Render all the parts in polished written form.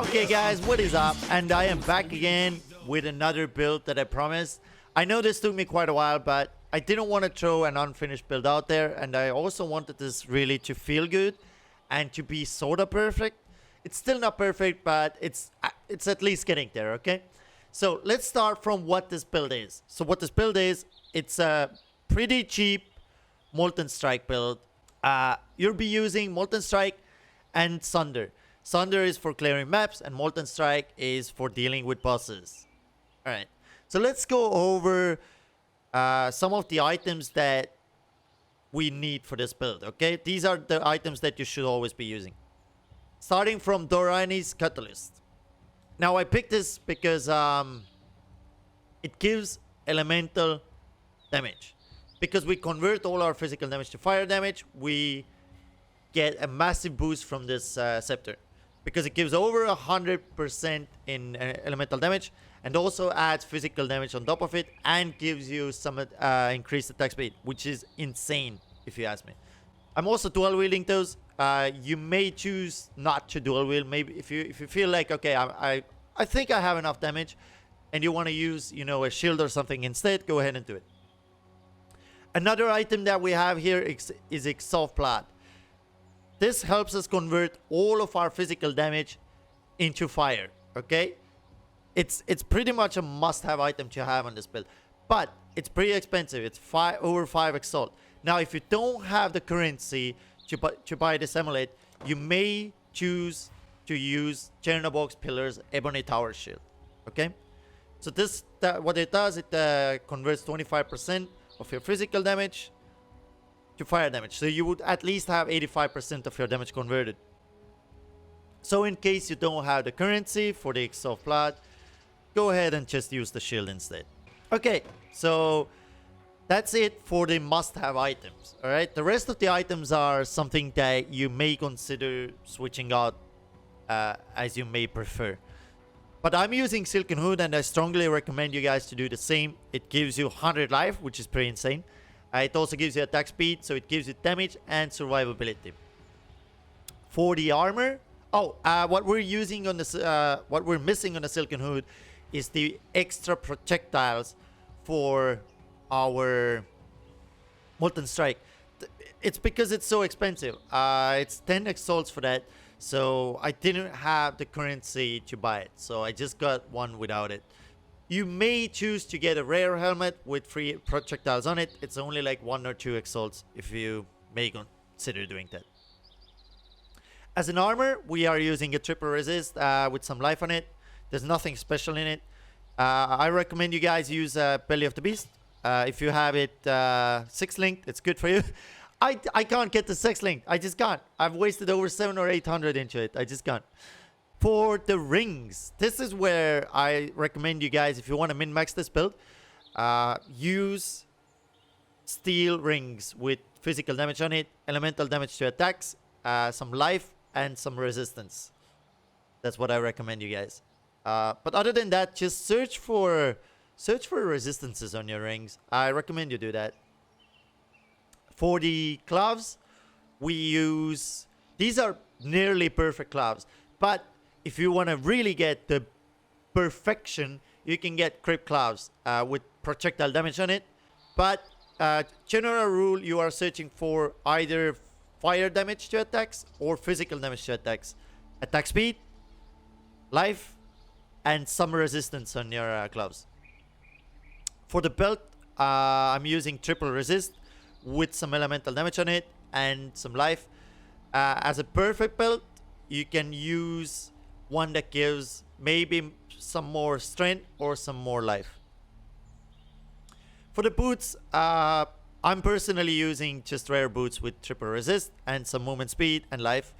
Okay guys, what is up? And I am back again with another build that I promised. I know this took me quite a while, but I didn't want to throw an unfinished build out there, and I also wanted this really to feel good and to be sort of perfect. It's still not perfect, but it's at least getting there, okay? So let's start from what this build is. So what this build is, it's a pretty cheap Molten Strike build. You'll be using Molten Strike and Sunder. Sunder is for clearing maps, and Molten Strike is for dealing with bosses. Alright, so let's go over some of the items that we need for this build, okay? These are the items that you should always be using. Starting from Doryani's Catalyst. Now I picked this because it gives elemental damage. Because we convert all our physical damage to fire damage, we get a massive boost from this scepter. Because it gives over 100% in elemental damage, and also adds physical damage on top of it, and gives you some increased attack speed, which is insane if you ask me. I'm also dual wielding those. You may choose not to dual wield. Maybe if you feel like, okay, I think I have enough damage, and you want to use, you know, a shield or something instead, go ahead and do it. Another item that we have here is Exile Blood. This helps us convert all of our physical damage into fire, okay? It's pretty much a must-have item to have on this build, but it's pretty expensive. It's over 5 Exalt. Now, if you don't have the currency to buy this amulet, you may choose to use Chernobog's Pillar's Ebony Tower Shield, okay? So what it does, it converts 25% of your physical damage to fire damage. So you would at least have 85% of your damage converted. So in case you don't have the currency for the Exile Blood, go ahead and just use the shield instead. Okay, so that's it for the must-have items. Alright, the rest of the items are something that you may consider switching out as you may prefer. But I'm using Silken Hood, and I strongly recommend you guys to do the same. It gives you 100 life, which is pretty insane. It also gives you attack speed, so it gives you damage and survivability. For the armor, what we're using on this, what we're missing on the Silken Hood is the extra projectiles for our Molten Strike. It's because it's so expensive. It's 10 exalts for that, so I didn't have the currency to buy it, so I just got one without it. You may choose to get a rare helmet with free projectiles on it. It's only like 1 or 2 exalts if you may consider doing that. As an armor, we are using a triple resist with some life on it. There's nothing special in it. I recommend you guys use Belly of the Beast. If you have it 6-linked, it's good for you. I can't get the 6-linked. I just can't. I've wasted over 700 or 800 into it. I just can't. For the rings, this is where I recommend you guys, if you want to min-max this build, use steel rings with physical damage on it, elemental damage to attacks, some life, and some resistance. That's what I recommend you guys. But other than that, just search for resistances on your rings. I recommend you do that. For the gloves, we use... These are nearly perfect gloves, but if you want to really get the perfection, you can get Crave gloves with projectile damage on it. But general rule, you are searching for either fire damage to attacks or physical damage to attacks. Attack speed, life, and some resistance on your gloves. For the belt, I'm using triple resist with some elemental damage on it and some life. As a perfect belt, you can use one that gives maybe some more strength or some more life. For the boots, I'm personally using just rare boots with triple resist and some movement speed and life.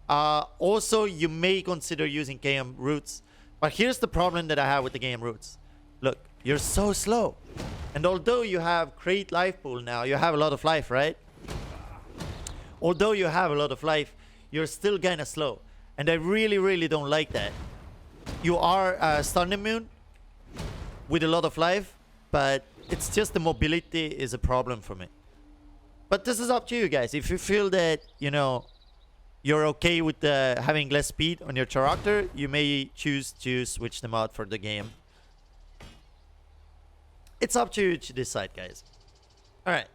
Also, you may consider using KM roots, but here's the problem that I have with the KM roots. Look, you're so slow, and although you have great life pool now, you have a lot of life, right? Although you have a lot of life, you're still kind of slow. And I really don't like that. You are stun immune with a lot of life, but it's just the mobility is a problem for me. But this is up to you guys. If you feel that, you know, you're okay with having less speed on your character, you may choose to switch them out for the game. It's up to you to decide, guys. All right.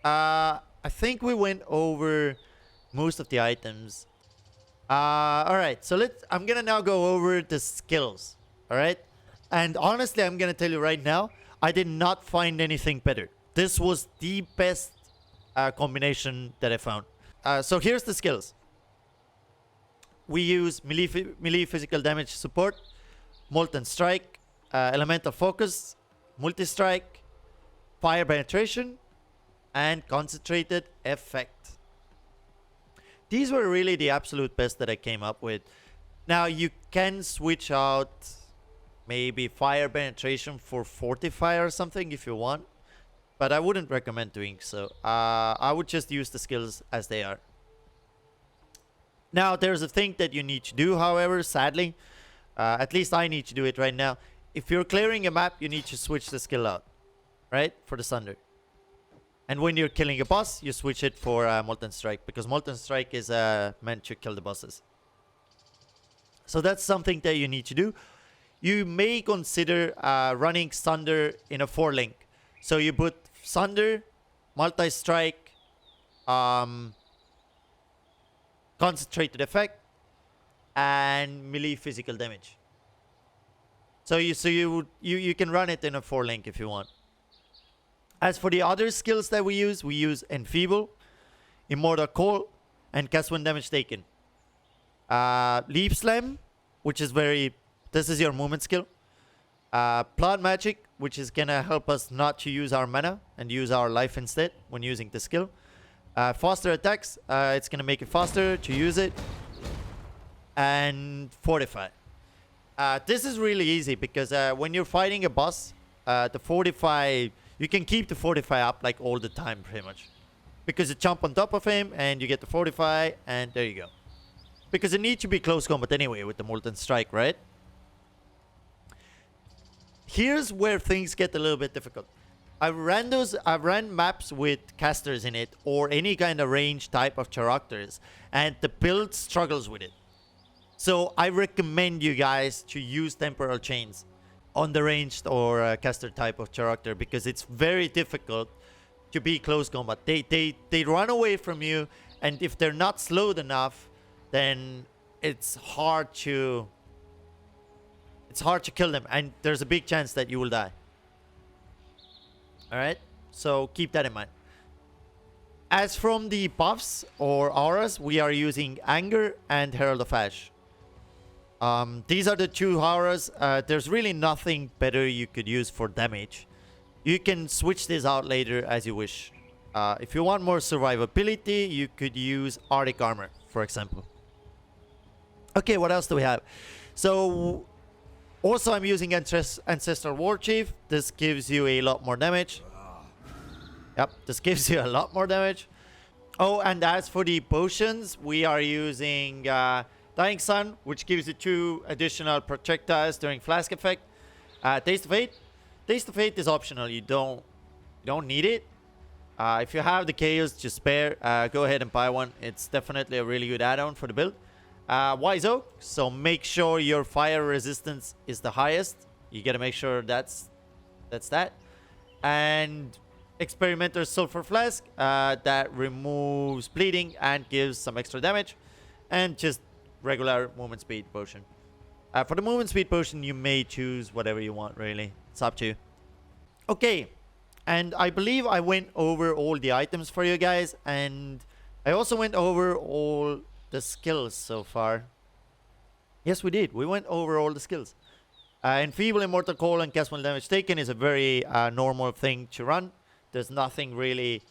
I think we went over most of the items. All right. So I'm gonna now go over the skills. All right. And honestly, I'm gonna tell you right now, I did not find anything better. This was the best combination that I found. So here's the skills. We use melee physical damage support, Molten Strike, Elemental Focus, Multi-Strike, Fire Penetration, and Concentrated Effect. These were really the absolute best that I came up with. Now you can switch out maybe Fire Penetration for Fortify or something if you want, but I wouldn't recommend doing so. I would just use the skills as they are. Now there's a thing that you need to do, however, sadly. At least I need to do it right now. If you're clearing a map, you need to switch the skill out, right? For the sunder. And when you're killing a boss, you switch it for Molten Strike, because Molten Strike is meant to kill the bosses. So that's something that you need to do. You may consider running Sunder in a 4-link. So you put Sunder, Multi-Strike, Concentrated Effect, and melee physical damage. So you can run it in a 4-link if you want. As for the other skills that we use Enfeeble, Immortal Coil, and cast when damage taken. Leaf Slam, which is this is your movement skill. Plant Magic, which is gonna help us not to use our mana and use our life instead when using the skill. Faster attacks, it's gonna make it faster to use it. And Fortify. This is really easy because when you're fighting a boss, the Fortify, you can keep the Fortify up like all the time pretty much. Because you jump on top of him and you get the Fortify and there you go. Because it needs to be close combat anyway with the Molten Strike, right? Here's where things get a little bit difficult. I've ran maps with casters in it or any kind of range type of characters and the build struggles with it. So I recommend you guys to use temporal chains on the ranged or caster type of character because it's very difficult to be close combat. They run away from you, and if they're not slowed enough, then it's hard to kill them, and there's a big chance that you will die. All right, so keep that in mind. As from the buffs or auras, we are using Anger and Herald of Ash. These are the two auras. There's really nothing better you could use for damage. You can switch this out later as you wish. If you want more survivability, you could use Arctic Armor, for example. Okay, what else do we have? So, also I'm using Ancestral War Chief. This gives you a lot more damage. Yep, this gives you a lot more damage. Oh, and as for the potions, we are using Dying Sun, which gives you 2 additional projectiles during Flask Effect. Taste of Fate. Taste of Fate is optional. You don't need it. If you have the Chaos to spare, go ahead and buy one. It's definitely a really good add-on for the build. Wise Oak. So make sure your fire resistance is the highest. You gotta make sure that's that. And Experimenter Sulfur Flask that removes bleeding and gives some extra damage. And just regular movement speed potion. For the movement speed potion, you may choose whatever you want, really. It's up to you. Okay, and I believe I went over all the items for you guys, and I also went over all the skills so far. Yes, we did. We went over all the skills. Enfeeble, Immortal Coil, and cast when damage taken is a very normal thing to run. There's nothing really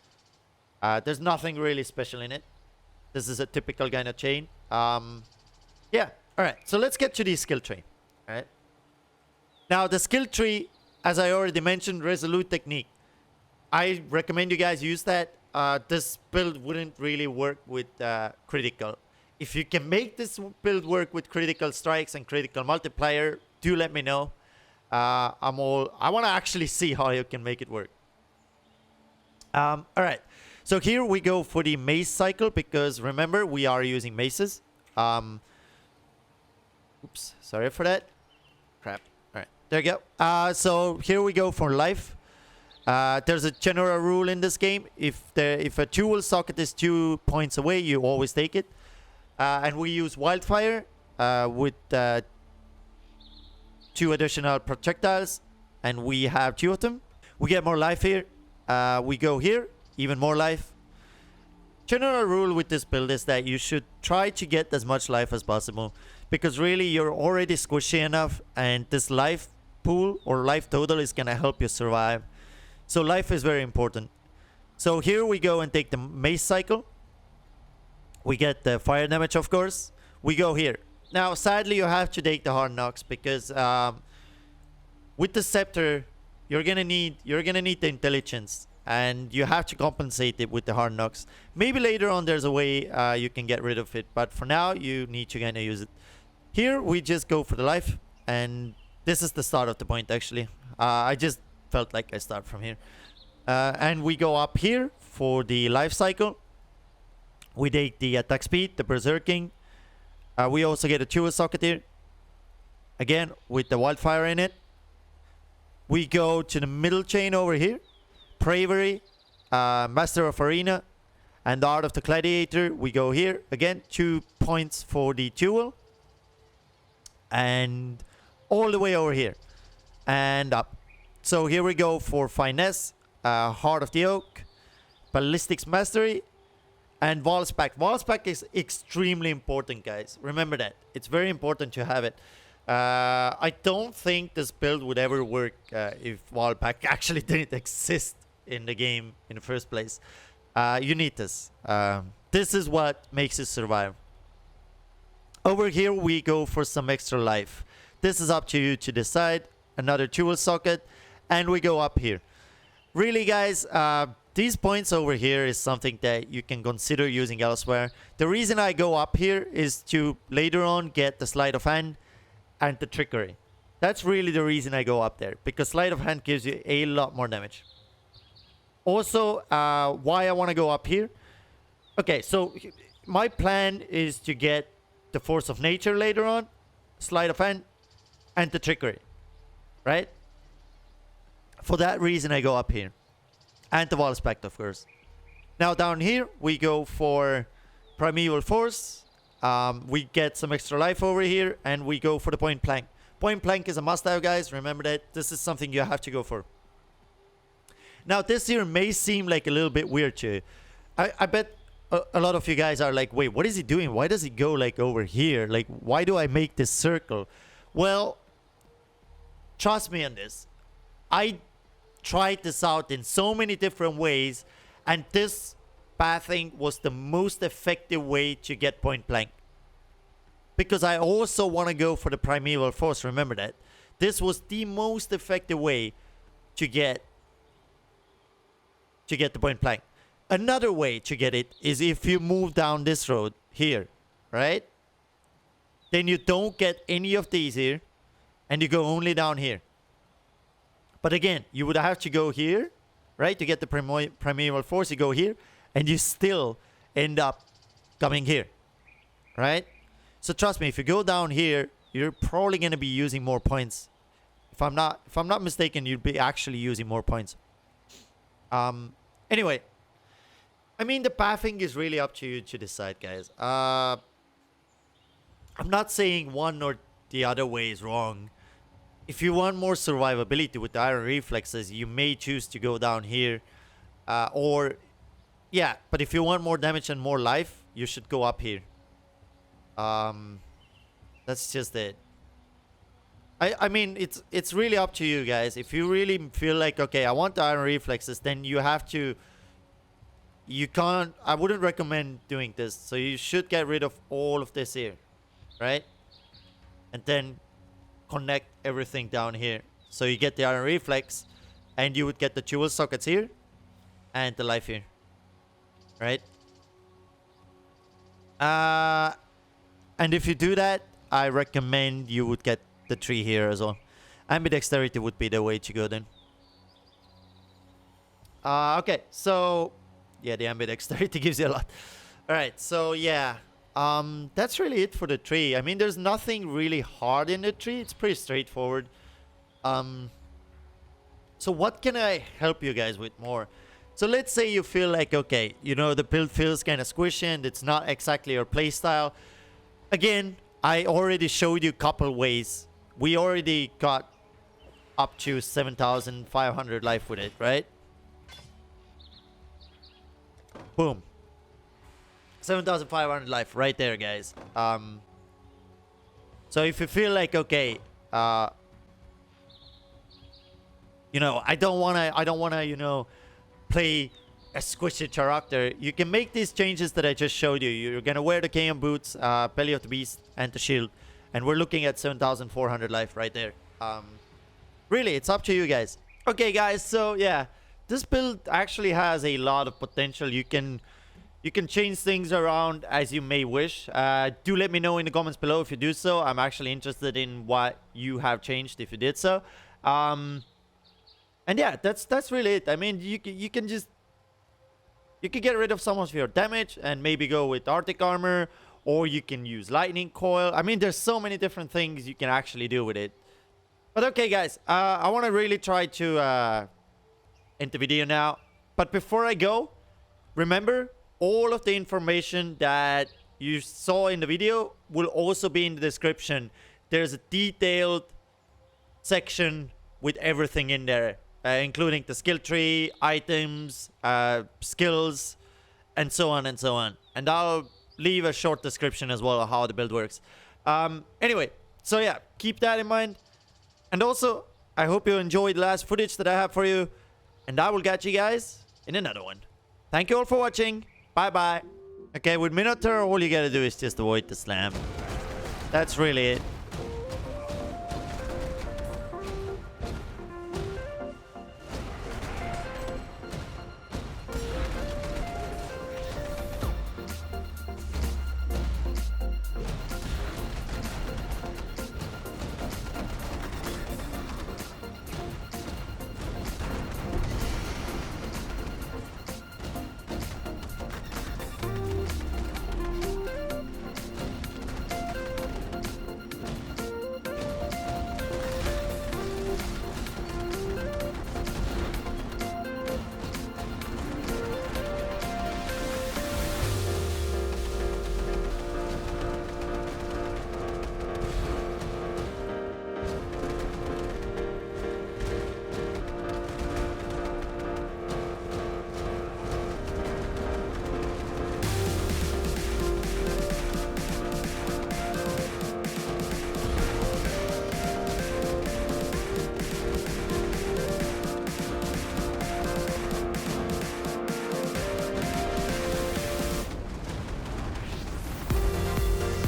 special in it. This is a typical kind of chain. Yeah, alright, so let's get to the skill tree. Alright. Now, the skill tree, as I already mentioned, Resolute Technique. I recommend you guys use that. This build wouldn't really work with critical. If you can make this build work with critical strikes and critical multiplier, do let me know. I want to actually see how you can make it work. Alright, So here we go for the mace cycle, because remember, we are using maces. Oops, sorry for that. Crap. All right, there you go. So here we go for life. There's a general rule in this game. If a jewel socket is 2 points away, you always take it. And we use wildfire with 2 additional projectiles, and we have 2 of them. We get more life here. We go here, even more life. General rule with this build is that you should try to get as much life as possible, because really you're already squishy enough, and this life pool or life total is gonna help you survive. So life is very important. So here we go and take the mace cycle. We get the fire damage, of course. We go here. Now, sadly, you have to take the hard knocks, because with the scepter, you're gonna need the intelligence, and you have to compensate it with the hard knocks. Maybe later on there's a way you can get rid of it, but for now you need to kind of use it. Here we just go for the life, and this is the start of the point actually. I just felt like I start from here, and we go up here for the life cycle. We take the attack speed, the berserking. We also get a jewel socket here, again with the wildfire in it. We go to the middle chain over here. Bravery, Master of Arena, and the Art of the Gladiator. We go here. Again, 2 points for the jewel. And all the way over here. And up. So here we go for Finesse, Heart of the Oak, Ballistics Mastery, and Walls Pact. Walls Pact is extremely important, guys. Remember that. It's very important to have it. I don't think this build would ever work if Wall Pack actually didn't exist in the game in the first place. You need this. This is what makes you survive. Over here we go for some extra life. This is up to you to decide. Another jewel socket, and we go up here. Really, guys, these points over here is something that you can consider using elsewhere. The reason I go up here is to later on get the sleight of hand and the trickery. That's really the reason I go up there, because sleight of hand gives you a lot more damage. Also, why I want to go up here. Okay, so my plan is to get the force of nature later on, sleight of hand, and the trickery, right? For that reason I go up here. And the Wall Pact, of course. Now down here we go for Primeval Force. We get some extra life over here, and we go for the point blank. Point blank is a must-have, guys. Remember that. This is something you have to go for. Now, this here may seem like a little bit weird to you. I bet a lot of you guys are like, wait, what is he doing? Why does he go like over here? Like, why do I make this circle? Well, trust me on this. I tried this out in so many different ways, and this pathing was the most effective way to get point blank. Because I also want to go for the Primeval Force, remember that. This was the most effective way to get the point blank. Another way to get it is if you move down this road here, right? Then you don't get any of these here, and you go only down here. But again, you would have to go here, right? To get the Primeval Force, you go here, and you still end up coming here, right? So trust me, if you go down here, you're probably going to be using more points. If I'm not mistaken, you'd be actually using more points. Anyway, I mean, the pathing is really up to you to decide, guys. I'm not saying one or the other way is wrong. If you want more survivability with the iron reflexes, you may choose to go down here. Yeah, but if you want more damage and more life, you should go up here. That's just it. I mean, it's really up to you guys. If you really feel like, okay, I want the iron reflexes, then you have to... You can't... I wouldn't recommend doing this. So you should get rid of all of this here. Right? And then connect everything down here. So you get the iron reflex, and you would get the jewel sockets here, and the life here. Right? And if you do that, I recommend you would get the tree here as well. Ambidexterity would be the way to go then. Okay, so Yeah, the ambidexterity gives you a lot. All right, so yeah, that's really it for the tree. I mean, there's nothing really hard in the tree. It's pretty straightforward. So what can I help you guys with more? So let's say you feel like, okay, you know, the build feels kind of squishy and it's not exactly your playstyle. Again, I already showed you a couple ways. We already got up to 7,500 life with it, right? Boom. 7,500 life right there, guys. So if you feel like, okay, you know, I don't wanna, you know, play a squishy character, you can make these changes that I just showed you. You're gonna wear the KM boots, Belly of the Beast, and the shield, and we're looking at 7,400 life right there. Really, it's up to you guys. Okay, guys, so yeah, this build actually has a lot of potential. You can change things around as you may wish. Do let me know in the comments below if you do so. I'm actually interested in what you have changed if you did so. And yeah, that's really it. I mean, you can get rid of some of your damage and maybe go with Arctic armor, or you can use lightning coil. I mean, there's so many different things you can actually do with it. But okay, guys, I want to really try to end the video now. But before I go, remember, all of the information that you saw in the video will also be in the description. There's a detailed section with everything in there, including the skill tree, items, skills, and so on and so on. And I'll leave a short description as well of how the build works. Anyway, so yeah, keep that in mind. And also, I hope you enjoyed the last footage that I have for you. And I will catch you guys in another one. Thank you all for watching. Bye-bye. Okay, with Minotaur, all you gotta do is just avoid the slam. That's really it.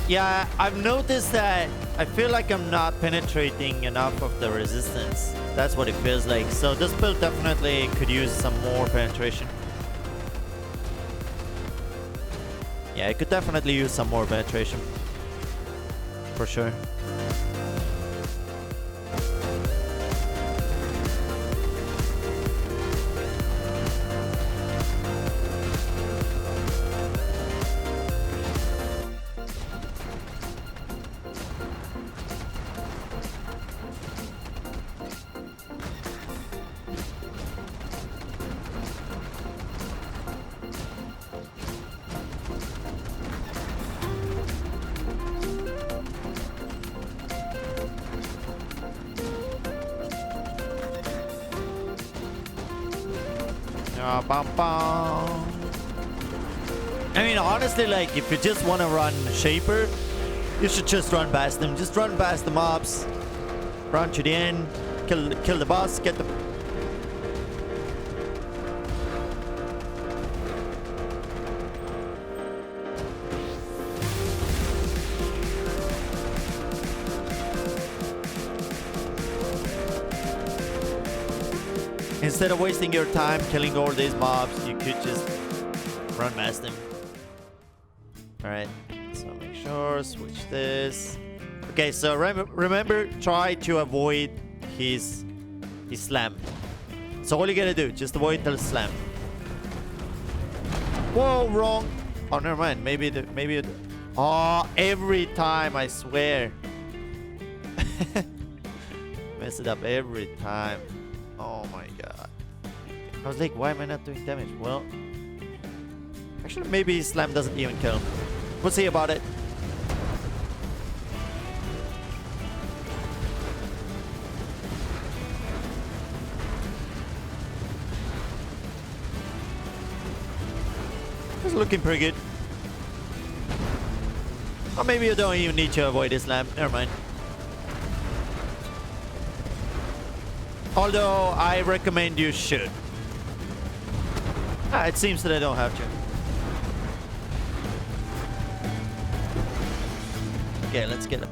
Yeah, I've noticed that I feel like I'm not penetrating enough of the resistance. That's what it feels like. So this build definitely could use some more penetration. Yeah, it could definitely use some more penetration. For sure. I mean, honestly, like, if you just want to run Shaper, you should just run past them. Just run past the mobs, run to the end, kill the boss, get the... Instead of wasting your time killing all these mobs, you could just run past them. Alright, so make sure, switch this. Okay, so remember, try to avoid his slam. So all you gotta do, just avoid the slam. Whoa, wrong. Oh, never mind. Maybe it. Oh, every time, I swear. Mess it up every time. Oh my god. I was like, why am I not doing damage? Well, actually, maybe Slam doesn't even kill. We'll see about it. It's looking pretty good. Or maybe you don't even need to avoid this Slam. Never mind. Although, I recommend you should. It seems that I don't have to. Okay, let's get it.